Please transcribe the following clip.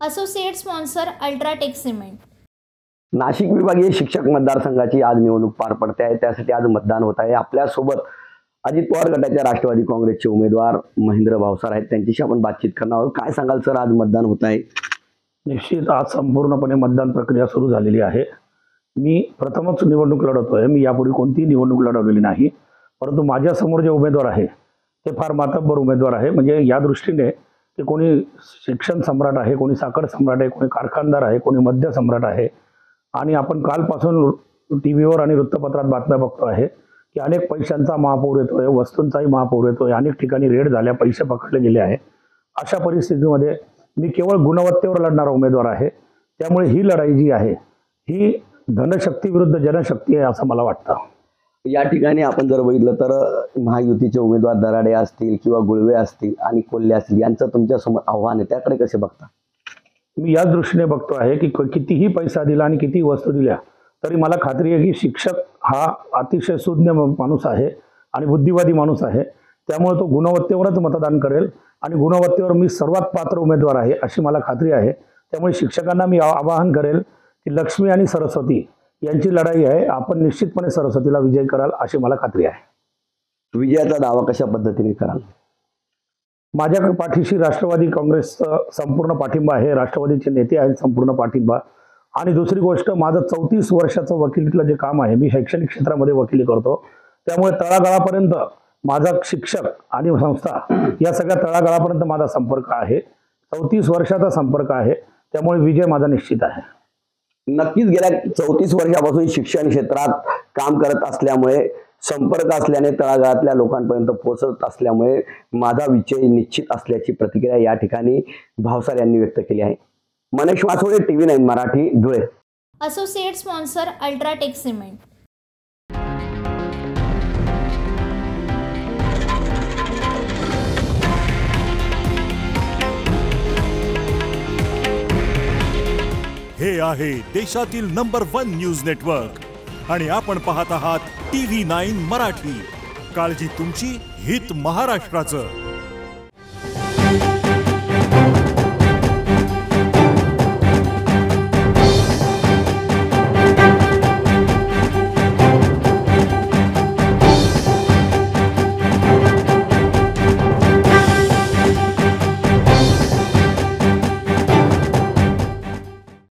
Associate sponsor UltraTech cement. Nashik विभागीय शिक्षक मतदारसंघाची आज निवडणूक पार पडते आहे। त्यासाठी आज मतदान होत आहे। आपल्यासोबत अजित पवार गटाच्या राष्ट्रवादी काँग्रेसचे उमेदवार महेंद्र भावसार आहेत, त्यांच्याशी आपण बातचीत करणार आहोत। काय सांगाल सर, आज मतदान होत आहे? निश्चित आज संपूर्णपणे मतदान प्रक्रिया सुरू झालेली आहे। मी प्रथमच निवडणूक लढवतोय। मी यापूर्वी कोणतीही निवडणूक लढवलेली नाही, परंतु माझ्या समोर जे उमेदवार आहे ते फार मातब्बर उमेदवार आहे। म्हणजे या दृष्टीने की कोणी शिक्षण सम्राट आहे, कोणी साखर सम्राट आहे, कोणी कारखानदार आहे, कोणी मद्य सम्राट आहे। आणि आपण कालपासून टीव्हीवर आणि वृत्तपत्रात बातम्या बघतो आहे की अनेक पैशांचा महापूर येतोय, वस्तूंचाही महापूर येतोय, अनेक ठिकाणी रेड झाल्या, पैसे पकडले गेले आहे। अशा परिस्थितीमध्ये मी केवळ गुणवत्तेवर लढणारा उमेदवार आहे। त्यामुळे ही लढाई जी आहे ही धनशक्ती विरुद्ध जनशक्ती आहे असं मला वाटतं। या ठिकाणी आपण जर बघितलं तर महायुतीचे उमेदवार दराडे असतील किंवा गुळवे असतील आणि कोल्हे असतील, यांचं तुमच्या समोर आव्हान आहे, त्याकडे कसे बघता? मी याच दृष्टीने बघतो आहे की कितीही पैसा दिला आणि कितीही वस्तू दिल्या तरी मला खात्री आहे की शिक्षक हा अतिशय सुज्ञ माणूस आहे आणि बुद्धिवादी माणूस आहे। त्यामुळे तो गुणवत्तेवरच मतदान करेल आणि गुणवत्तेवर मी सर्वात पात्र उमेदवार आहे अशी मला खात्री आहे। त्यामुळे शिक्षकांना मी आवाहन करेल की लक्ष्मी आणि सरस्वती यांची लढाई आहे, आपण निश्चितपणे सरस्वतीला विजय कराल अशी मला खात्री आहे। विजयाचा दावा कशा पद्धतीने कराल? माझ्या पाठीशी राष्ट्रवादी काँग्रेसचा संपूर्ण पाठिंबा आहे, राष्ट्रवादीचे नेते आहेत संपूर्ण पाठिंबा। आणि दुसरी गोष्ट, माझं 34 वर्षाचं वकिलीतलं जे काम आहे, मी शैक्षणिक क्षेत्रामध्ये वकिली करतो, त्यामुळे तळागाळापर्यंत माझा शिक्षक आणि संस्था या सगळ्या तळागाळापर्यंत माझा संपर्क आहे। 34 वर्षाचा संपर्क आहे, त्यामुळे विजय माझा निश्चित आहे। नक्कीच गेल्या 34 वर्षापासून शिक्षण क्षेत्रात काम करत असल्यामुळे, संपर्क असल्याने, तळागाळातल्या लोकांपर्यंत पोहोचत असल्यामुळे माझा विजय निश्चित असल्याची प्रतिक्रिया या ठिकाणी भावसार यांनी व्यक्त केली आहे। Manish Vasole, TV9 Marathi, Dhule. Associate sponsor UltraTech cement. हे आहे देशातील नंबर 1 न्यूज नेटवर्क आणि आपण पाहत आहात TV9 मराठी। काळजी तुमची, हित महाराष्ट्राचं।